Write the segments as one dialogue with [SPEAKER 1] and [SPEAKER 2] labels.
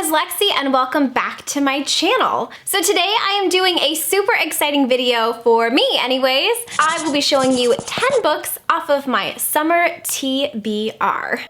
[SPEAKER 1] is Lexi and welcome back to my channel. So today I am doing a super exciting video for me anyways. I will be showing you 10 books off of my Summer TBR.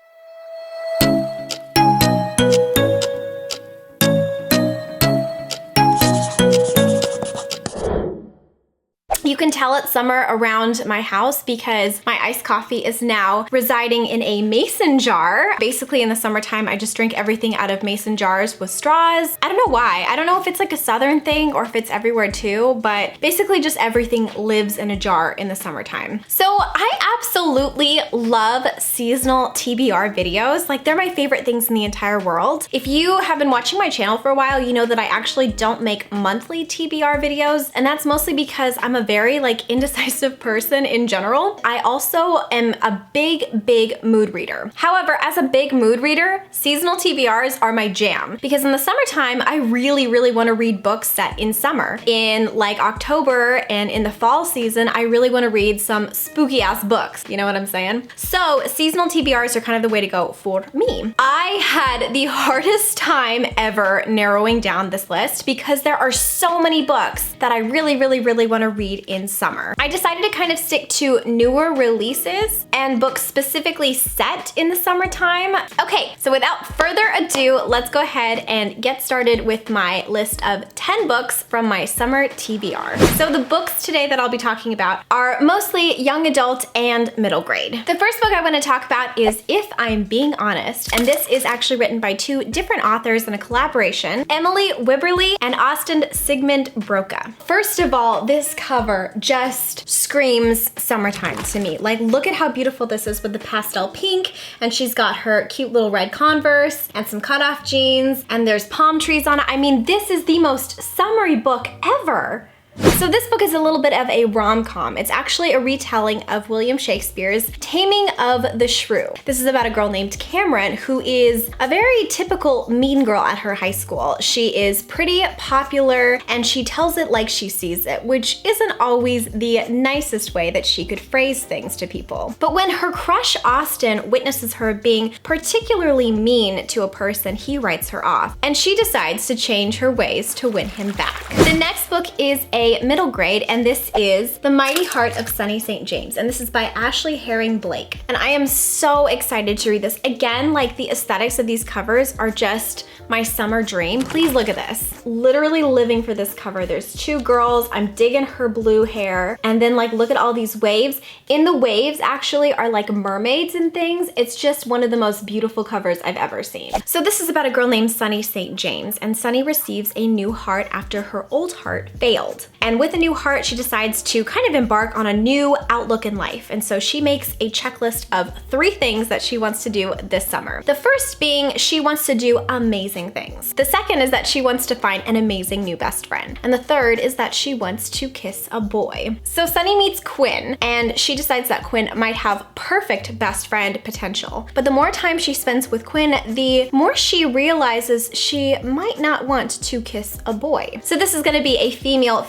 [SPEAKER 1] You can tell it's summer around my house because my iced coffee is now residing in a mason jar. Basically in the summertime, I just drink everything out of mason jars with straws. I don't know why. I don't know if it's like a southern thing or if it's everywhere too, but basically just everything lives in a jar in the summertime. So I absolutely love seasonal TBR videos. Like they're my favorite things in the entire world. If you have been watching my channel for a while, you know that I actually don't make monthly TBR videos, and that's mostly because I'm a very indecisive person in general. I also am a big mood reader. However, as a big mood reader, seasonal TBRs are my jam because in the summertime, I really want to read books set in summer. In like October and in the fall season, I really want to read some spooky ass books. You know what I'm saying? So seasonal TBRs are kind of the way to go for me. I had the hardest time ever narrowing down this list because there are so many books that I really want to read in summer. I decided to kind of stick to newer releases and books specifically set in the summertime. Okay, so without further ado, let's go ahead and get started with my list of 10 books from my summer TBR. So the books today that I'll be talking about are mostly young adult and middle grade. The first book I want to talk about is If I'm Being Honest, and this is actually written by two different authors in a collaboration, Emily Wibberley and Siegemund-Broka. First of all, this cover just screams summertime to me. Like, look at how beautiful this is with the pastel pink, and she's got her cute little red Converse and some cutoff jeans, and there's palm trees on it. I mean, this is the most summery book ever. So this book is a little bit of a rom-com. It's actually a retelling of William Shakespeare's Taming of the Shrew. This is about a girl named Cameron who is a very typical mean girl at her high school. She is pretty popular and she tells it like she sees it, which isn't always the nicest way that she could phrase things to people. But when her crush Austin witnesses her being particularly mean to a person, he writes her off, and she decides to change her ways to win him back. The next book is a middle grade, and this is The Mighty Heart of Sunny St. James, and this is by Ashley Herring Blake. And I am so excited to read this. Again, like the aesthetics of these covers are just my summer dream. Please look at this. Literally living for this cover. There's two girls. I'm digging her blue hair. And then like, look at all these waves. In the waves actually are like mermaids and things. It's just one of the most beautiful covers I've ever seen. So this is about a girl named Sunny St. James, and Sunny receives a new heart after her old heart failed. And with a new heart, she decides to kind of embark on a new outlook in life. And so she makes a checklist of 3 things that she wants to do this summer. The first being she wants to do amazing things. The second is that she wants to find an amazing new best friend. And the third is that she wants to kiss a boy. So Sunny meets Quinn, and she decides that Quinn might have perfect best friend potential. But the more time she spends with Quinn, the more she realizes she might not want to kiss a boy. So this is gonna be a female,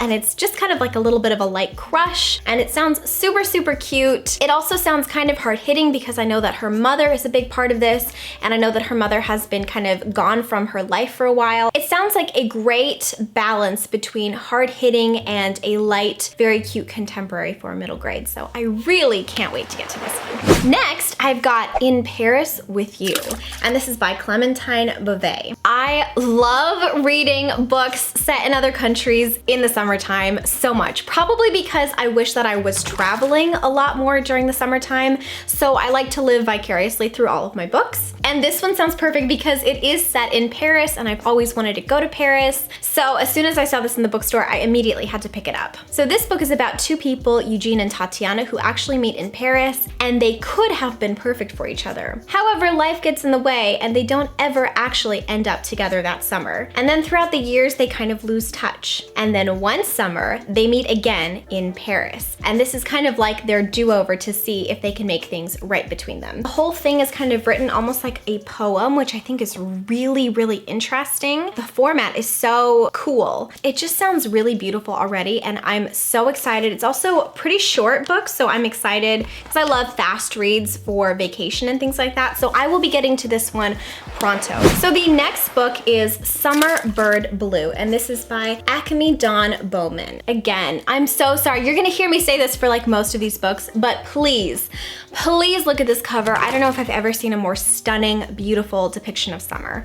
[SPEAKER 1] and it's just kind of like a little bit of a light crush, and it sounds super cute. It also sounds kind of hard-hitting because I know that her mother is a big part of this, and I know that her mother has been kind of gone from her life for a while. It sounds like a great balance between hard-hitting and a light, very cute contemporary for middle grade, so I really can't wait to get to this one. Next, I've got In Paris with You, and this is by Clementine Beauvais. I love reading books set in other countries in the summertime so much, probably because I wish that I was traveling a lot more during the summertime, so I like to live vicariously through all of my books. And this one sounds perfect because it is set in Paris, and I've always wanted to go to Paris, so as soon as I saw this in the bookstore, I immediately had to pick it up. So this book is about two people, Eugene and Tatiana, who actually meet in Paris, and they could have been perfect for each other. However, life gets in the way, and they don't ever actually end up together that summer. And then throughout the years, they kind of lose touch. And then one summer, they meet again in Paris. And this is kind of like their do-over to see if they can make things right between them. The whole thing is kind of written almost like like a poem, which I think is really, really interesting. The format is so cool. It just sounds really beautiful already, and I'm so excited. It's also a pretty short book, so I'm excited because I love fast reads for vacation and things like that. So I will be getting to this one pronto. So the next book is Summer Bird Blue, and this is by Akemi Bowman. Again, I'm so sorry. You're gonna hear me say this for like most of these books, but please look at this cover. I don't know if I've ever seen a more stunning, beautiful depiction of summer.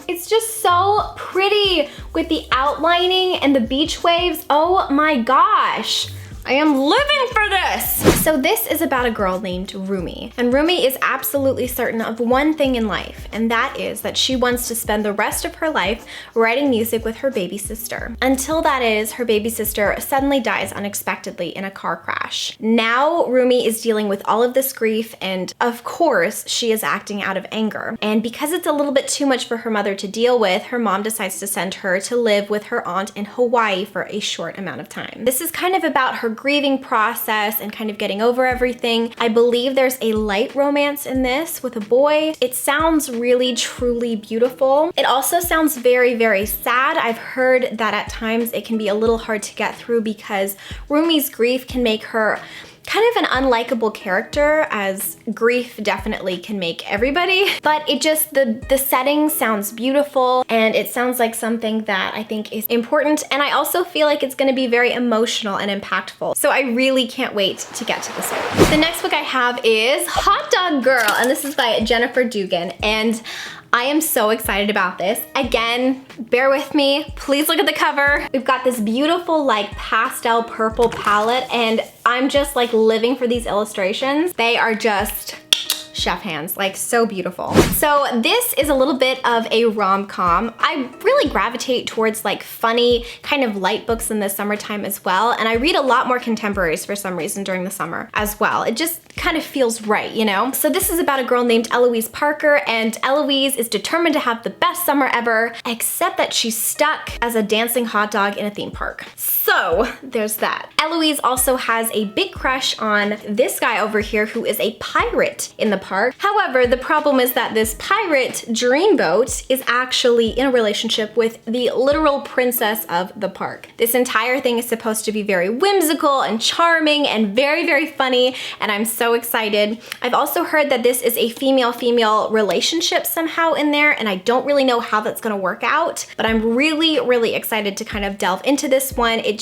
[SPEAKER 1] It's just so pretty with the outlining and the beach waves. Oh my gosh. I am living for this! So this is about a girl named Rumi. And Rumi is absolutely certain of one thing in life, and that is that she wants to spend the rest of her life writing music with her baby sister. Until that is, her baby sister suddenly dies unexpectedly in a car crash. Now Rumi is dealing with all of this grief, and of course, she is acting out of anger. And because it's a little bit too much for her mother to deal with, her mom decides to send her to live with her aunt in Hawaii for a short amount of time. This is kind of about her grieving process and kind of getting over everything. I believe there's a light romance in this with a boy. It sounds really, truly beautiful. It also sounds very, very sad. I've heard that at times it can be a little hard to get through because Rumi's grief can make her kind of an unlikable character, as grief definitely can make everybody, but it just, the setting sounds beautiful, and it sounds like something that I think is important, and I also feel like it's gonna be very emotional and impactful. So I really can't wait to get to this one. The next book I have is Hot Dog Girl, and this is by Jennifer Dugan, and I am so excited about this. Again, bear with me. Please look at the cover. We've got this beautiful like pastel purple palette, and I'm just like living for these illustrations. They are just chef hands, like so beautiful. So this is a little bit of a rom-com. I really gravitate towards like funny kind of light books in the summertime as well, and I read a lot more contemporaries for some reason during the summer as well. It just kind of feels right, you know? So this is about a girl named Eloise Parker, and Eloise is determined to have the best summer ever, except that she's stuck as a dancing hot dog in a theme park. So there's that. Eloise also has a big crush on this guy over here who is a pirate in the park. However, the problem is that this pirate dreamboat is actually in a relationship with the literal princess of the park. This entire thing is supposed to be very whimsical and charming and very, very funny, and I'm so excited. I've also heard that this is a female-female relationship somehow in there, and I don't really know how that's gonna work out, but I'm really, really excited to kind of delve into this one. It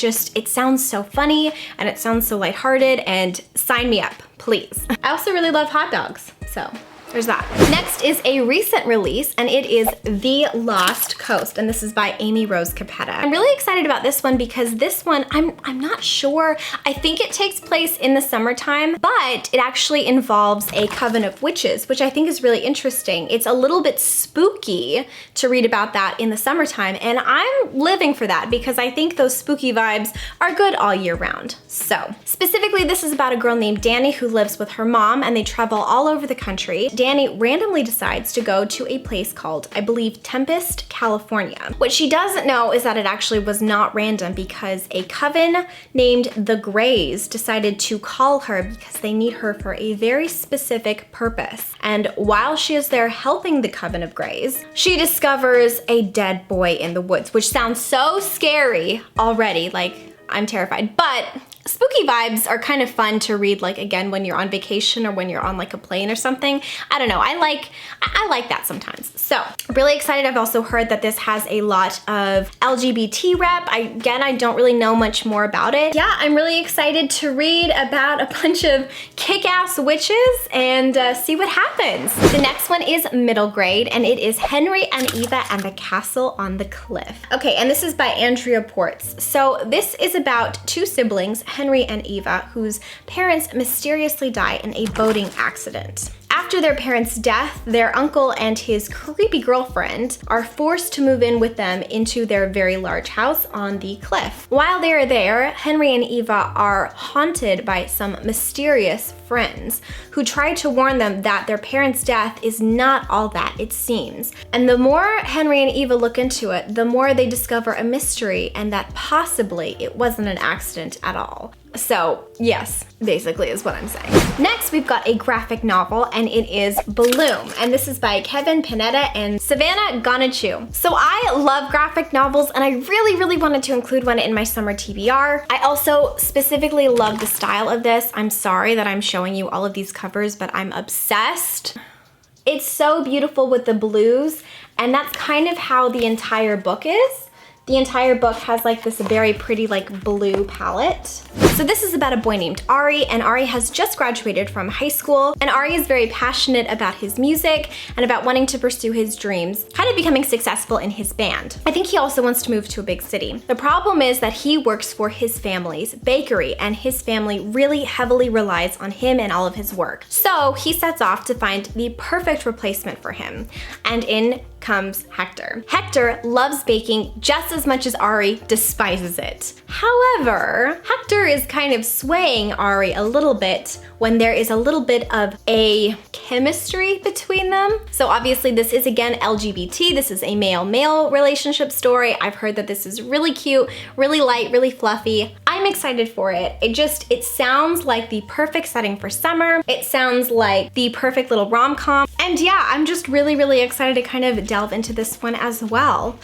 [SPEAKER 1] sounds so funny, and it sounds so lighthearted, and sign me up, please. I also really love hot dogs, so there's that. Next is a recent release, and it is The Lost Coast, and this is by Amy Rose Capetta. I'm really excited about this one because this one, I'm not sure. I think it takes place in the summertime, but it actually involves a coven of witches, which I think is really interesting. It's a little bit spooky to read about that in the summertime, and I'm living for that because I think those spooky vibes are good all year round. So, specifically, this is about a girl named Danny who lives with her mom, and they travel all over the country. Danny randomly decides to go to a place called, I believe, Tempest, California. What she doesn't know is that it actually was not random because a coven named the Greys decided to call her because they need her for a very specific purpose. And while she is there helping the coven of Greys, she discovers a dead boy in the woods, which sounds so scary already, like I'm terrified, but spooky vibes are kind of fun to read, like again when you're on vacation or when you're on like a plane or something. I don't know, I like that sometimes. So really excited. I've also heard that this has a lot of LGBT rep. Again, I don't really know much more about it. Yeah, I'm really excited to read about a bunch of kick-ass witches and see what happens. The next one is middle grade, and it is Henry and Eva and the Castle on the Cliff. Okay, and this is by Andrea Portes. So this is about two siblings, Henry and Eva, whose parents mysteriously die in a boating accident. After their parents' death, their uncle and his creepy girlfriend are forced to move in with them into their very large house on the cliff. While they are there, Henry and Eva are haunted by some mysterious friends who try to warn them that their parents' death is not all that it seems. And the more Henry and Eva look into it, the more they discover a mystery and that possibly it wasn't an accident at all. So yes, basically is what I'm saying. Next, we've got a graphic novel, and it is Bloom, and this is by Kevin Panetta and Savannah Gonachu. So I love graphic novels, and I really wanted to include one in my summer TBR. I also specifically love the style of this. I'm sorry that I'm showing you all of these covers, but I'm obsessed. It's so beautiful with the blues, and that's kind of how the entire book is. The entire book has like this very pretty like blue palette. So this is about a boy named Ari, and Ari has just graduated from high school, and Ari is very passionate about his music and about wanting to pursue his dreams, kind of becoming successful in his band. I think he also wants to move to a big city. The problem is that he works for his family's bakery, and his family really heavily relies on him and all of his work. So he sets off to find the perfect replacement for him, and in comes Hector. Hector loves baking just as much as Ari despises it. However, Hector is kind of swaying Ari a little bit when there is a little bit of a chemistry between them. So obviously this is again LGBT. This is a male-male relationship story. I've heard that this is really cute, really light, really fluffy. I'm excited for it. It sounds like the perfect setting for summer. It sounds like the perfect little rom-com. And yeah, I'm just really excited to kind of delve into this one as well.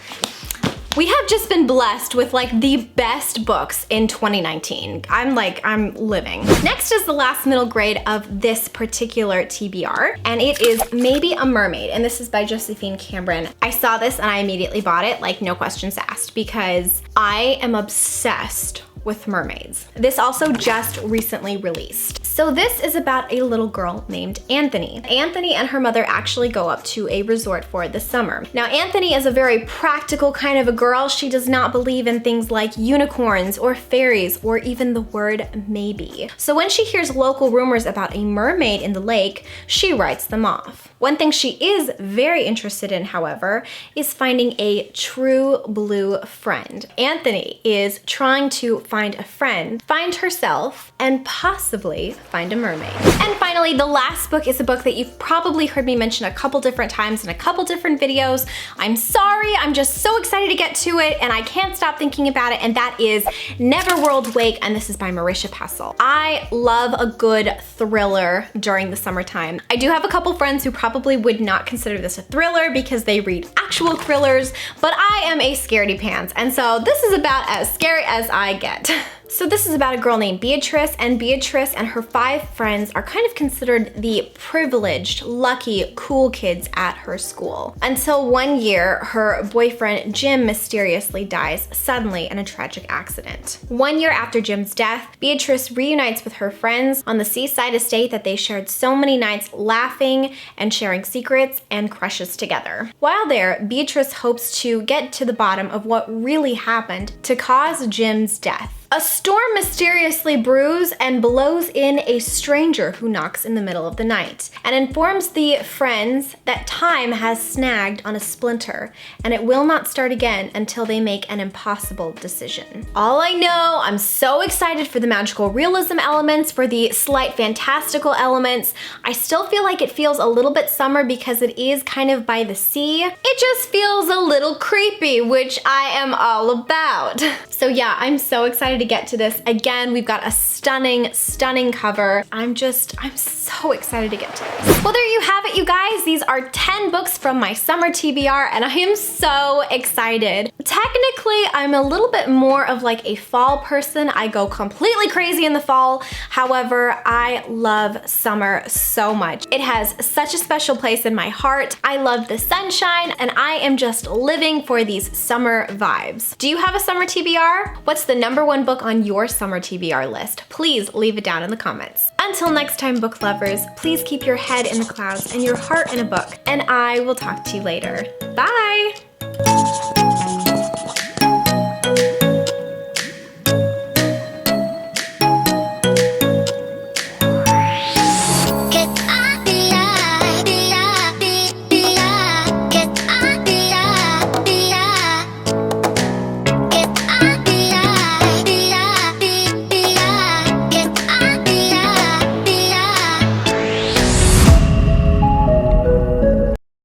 [SPEAKER 1] We have just been blessed with like the best books in 2019. I'm living. Next is the last middle grade of this particular TBR, and it is Maybe a Mermaid, and this is by Josephine Cameron. I saw this and I immediately bought it, like no questions asked, because I am obsessed with mermaids. This also just recently released. So this is about a little girl named Anthony. Anthony and her mother actually go up to a resort for the summer. Now Anthony is a very practical kind of a girl. She does not believe in things like unicorns or fairies or even the word maybe. So when she hears local rumors about a mermaid in the lake, she writes them off. One thing she is very interested in, however, is finding a true blue friend. Anthony is trying to find a friend, find herself, and possibly find a mermaid. And finally, the last book is a book that you've probably heard me mention a couple different times in a couple different videos. I'm sorry, I'm just so excited to get to it, and I can't stop thinking about it, and that is Neverworld Wake, and this is by Marisha Pessl. I love a good thriller during the summertime. I do have a couple friends who probably would not consider this a thriller because they read actual thrillers, but I am a scaredy pants, and so this is about as scary as I get. So this is about a girl named Beatrice, and Beatrice and her 5 friends are kind of considered the privileged, lucky, cool kids at her school. Until one year, her boyfriend Jim mysteriously dies suddenly in a tragic accident. 1 year after Jim's death, Beatrice reunites with her friends on the seaside estate that they shared so many nights laughing and sharing secrets and crushes together. While there, Beatrice hopes to get to the bottom of what really happened to cause Jim's death. A storm mysteriously brews and blows in a stranger who knocks in the middle of the night and informs the friends that time has snagged on a splinter and it will not start again until they make an impossible decision. All I know, I'm so excited for the magical realism elements, for the slight fantastical elements. I still feel like it feels a little bit summer because it is kind of by the sea. It just feels a little creepy, which I am all about. So yeah, I'm so excited to get to this. Again, we've got a stunning cover. I'm so excited to get to this. Well, there you have it, you guys. These are 10 books from my summer TBR, and I am so excited. Technically, I'm a little bit more of like a fall person. I go completely crazy in the fall. However, I love summer so much. It has such a special place in my heart. I love the sunshine, and I am just living for these summer vibes. Do you have a summer TBR? What's the #1 book on your summer TBR list? Please leave it down in the comments. Until next time, book lovers, please keep your head in the clouds and your heart in a book, and I will talk to you later. Bye!